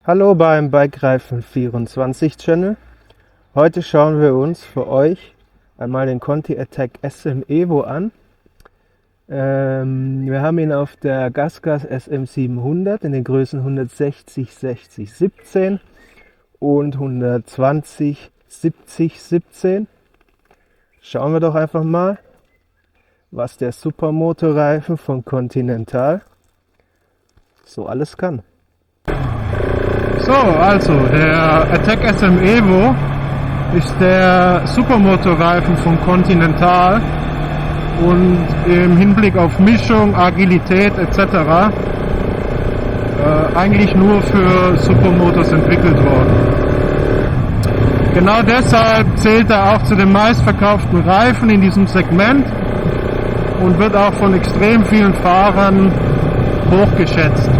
Hallo beim Bikereifen24 Channel. Heute schauen wir uns für euch einmal den Conti Attack SM Evo an. Wir haben ihn auf der GasGas SM700 in den Größen 160 60 17 und 120 70 17. Schauen wir doch einfach mal, was der Supermotorreifen von Continental so alles kann. So, also der Attack SM Evo ist der Supermotorreifen von Continental und im Hinblick auf Mischung, Agilität etc. Eigentlich nur für Supermotors entwickelt worden. Genau deshalb zählt er auch zu den meistverkauften Reifen in diesem Segment und wird auch von extrem vielen Fahrern hochgeschätzt.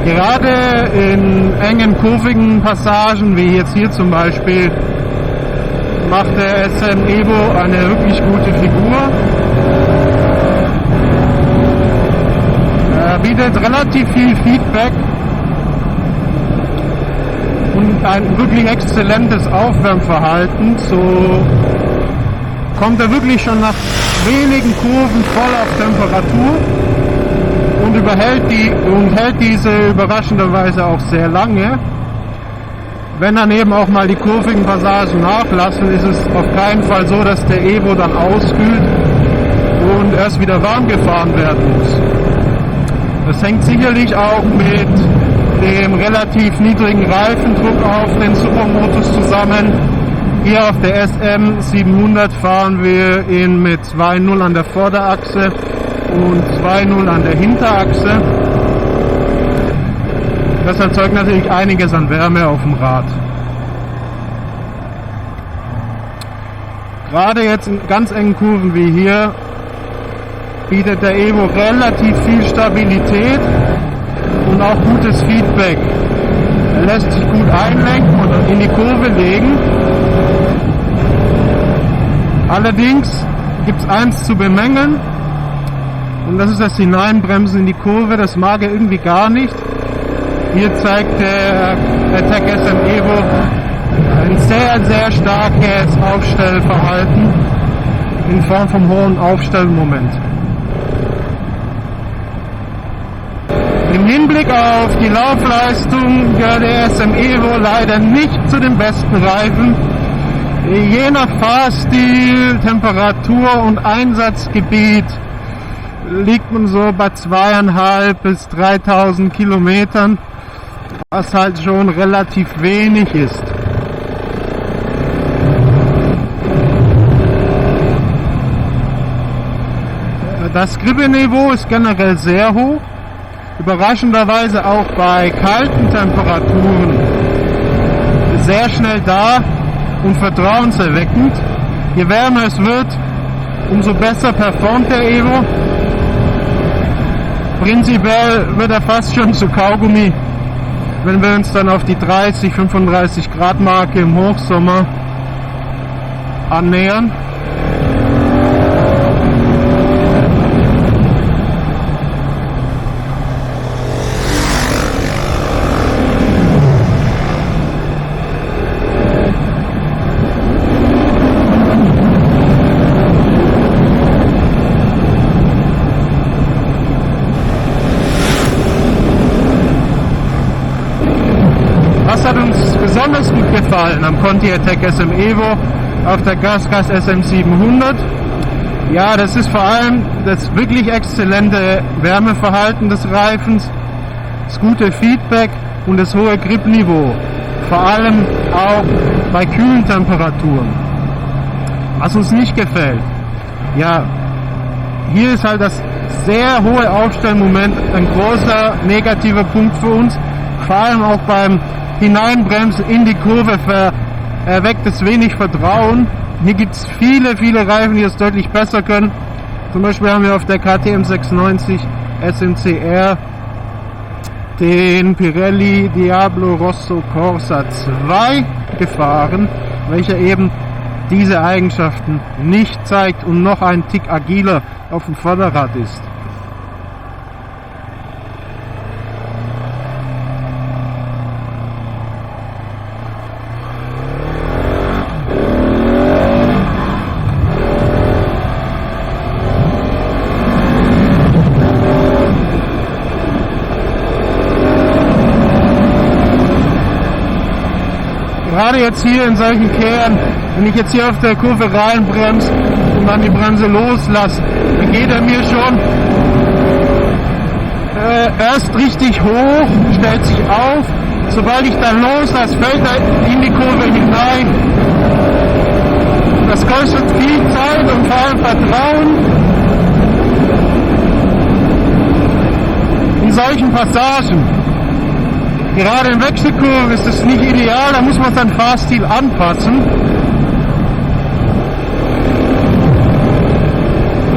Gerade in engen, kurvigen Passagen, wie jetzt hier zum Beispiel, macht der SM Evo eine wirklich gute Figur. Er bietet relativ viel Feedback und ein wirklich exzellentes Aufwärmverhalten. So kommt er wirklich schon nach wenigen Kurven voll auf Temperatur. Und hält diese überraschenderweise auch sehr lange. Wenn dann eben auch mal die kurvigen Passagen nachlassen, ist es auf keinen Fall so, dass der Evo dann auskühlt und erst wieder warm gefahren werden muss. Das hängt sicherlich auch mit dem relativ niedrigen Reifendruck auf den Supermotos zusammen. Hier auf der SM700 fahren wir ihn mit 2.0 an der Vorderachse und 2.0 an der Hinterachse. Das erzeugt natürlich einiges an Wärme auf dem Rad. Gerade jetzt in ganz engen Kurven wie hier bietet der Evo relativ viel Stabilität und auch gutes Feedback. Er lässt sich gut einlenken und in die Kurve legen. Allerdings gibt es eins zu bemängeln. Und das ist das Hineinbremsen in die Kurve, das mag er irgendwie gar nicht. Hier zeigt der Attack SM Evo ein sehr, sehr starkes Aufstellverhalten in Form vom hohen Aufstellmoment. Im Hinblick auf die Laufleistung gehört der SM Evo leider nicht zu den besten Reifen. Je nach Fahrstil, Temperatur und Einsatzgebiet liegt man so bei 2.500 bis 3.000 Kilometern, was halt schon relativ wenig ist. Das Grippenniveau ist generell sehr hoch, überraschenderweise auch bei kalten Temperaturen sehr schnell da und vertrauenserweckend. Je wärmer es wird, umso besser performt der Evo. Prinzipiell wird er fast schon zu Kaugummi, wenn wir uns dann auf die 30, 35 Grad Marke im Hochsommer annähern. Was hat uns besonders gut gefallen am Conti Attack SM Evo auf der GasGas SM700? Ja, das ist vor allem das wirklich exzellente Wärmeverhalten des Reifens, das gute Feedback und das hohe Gripniveau, vor allem auch bei kühlen Temperaturen. Was uns nicht gefällt, ja, hier ist halt das sehr hohe Aufstellmoment ein großer negativer Punkt für uns, vor allem auch beim Hineinbremsen in die Kurve erweckt es wenig Vertrauen. Hier gibt es viele, viele Reifen, die es deutlich besser können. Zum Beispiel haben wir auf der KTM 690 SMCR den Pirelli Diablo Rosso Corsa 2 gefahren, welcher eben diese Eigenschaften nicht zeigt und noch einen Tick agiler auf dem Vorderrad ist. Gerade jetzt hier in solchen Kehren, wenn ich jetzt hier auf der Kurve reinbremse und dann die Bremse loslasse, dann geht er mir schon erst richtig hoch, stellt sich auf. Sobald ich dann loslasse, fällt er in die Kurve hinein. Das kostet viel Zeit und vor allem Vertrauen. In solchen Passagen. Gerade in Wechselkurven ist es nicht ideal, da muss man seinen Fahrstil anpassen.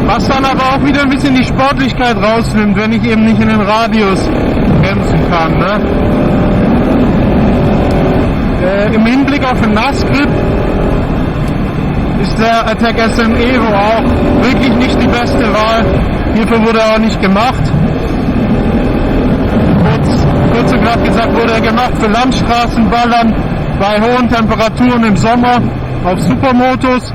Was dann aber auch wieder ein bisschen die Sportlichkeit rausnimmt, wenn ich eben nicht in den Radius bremsen kann. Ne? Im Hinblick auf den Nassgrip ist der Attack SM Evo auch wirklich nicht die beste Wahl. Hierfür wurde er auch nicht gemacht. Kurz und knapp gesagt wurde er gemacht für Landstraßenballern bei hohen Temperaturen im Sommer auf Supermotos.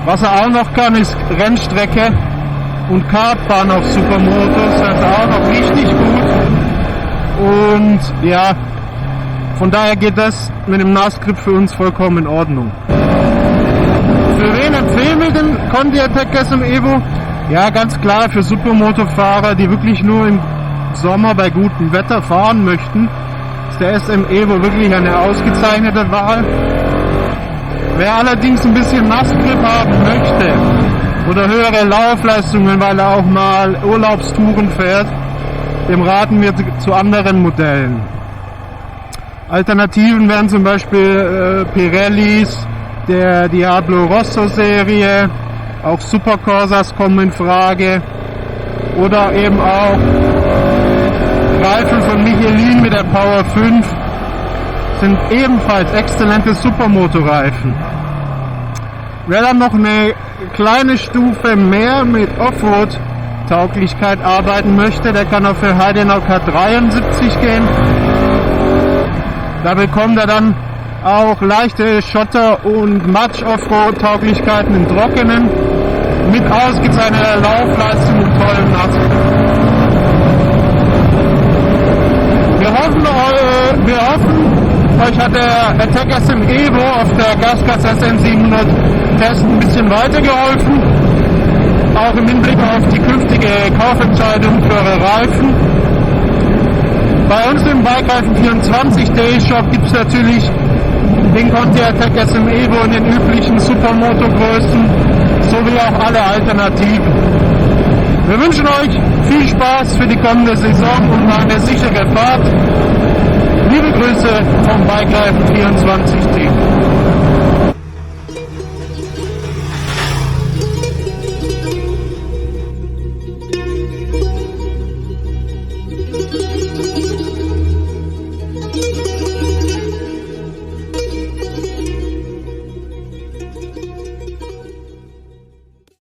Was er auch noch kann, ist Rennstrecke und Kartbahn auf Supermotos. Das ist auch noch richtig gut. Und ja, von daher geht das mit dem Nassgrip für uns vollkommen in Ordnung. Für wen empfehlen wir den Conti Attack SM Evo? Ja, ganz klar für Supermotorfahrer, die wirklich nur im Sommer bei gutem Wetter fahren möchten, ist der SM Evo wirklich eine ausgezeichnete Wahl. Wer allerdings ein bisschen Nassgrip haben möchte oder höhere Laufleistungen, weil er auch mal Urlaubstouren fährt, dem raten wir zu anderen Modellen. Alternativen wären zum Beispiel Pirellis, der Diablo Rosso Serie, auch Supercorsas kommen in Frage oder eben auch Reifen von Michelin mit der Power 5 sind ebenfalls exzellente Supermotorreifen. Wer dann noch eine kleine Stufe mehr mit Offroad-Tauglichkeit arbeiten möchte, der kann auf den Heidenau K73 gehen. Da bekommt er dann auch leichte Schotter- und Matsch-Offroad-Tauglichkeiten im Trockenen mit ausgezeichneter Laufleistung und tollen Nassgrip. Wir hoffen, euch hat der Attack SM Evo auf der GasGas SM 700 Test ein bisschen weitergeholfen, auch im Hinblick auf die künftige Kaufentscheidung für eure Reifen. Bei uns im Bikereifen24.de Shop gibt es natürlich den Conti Attack SM Evo in den üblichen Supermoto-Größen, sowie auch alle Alternativen. Wir wünschen euch viel Spaß für die kommende Saison und eine sichere Fahrt. Liebe Grüße vom Bikereifen24.de.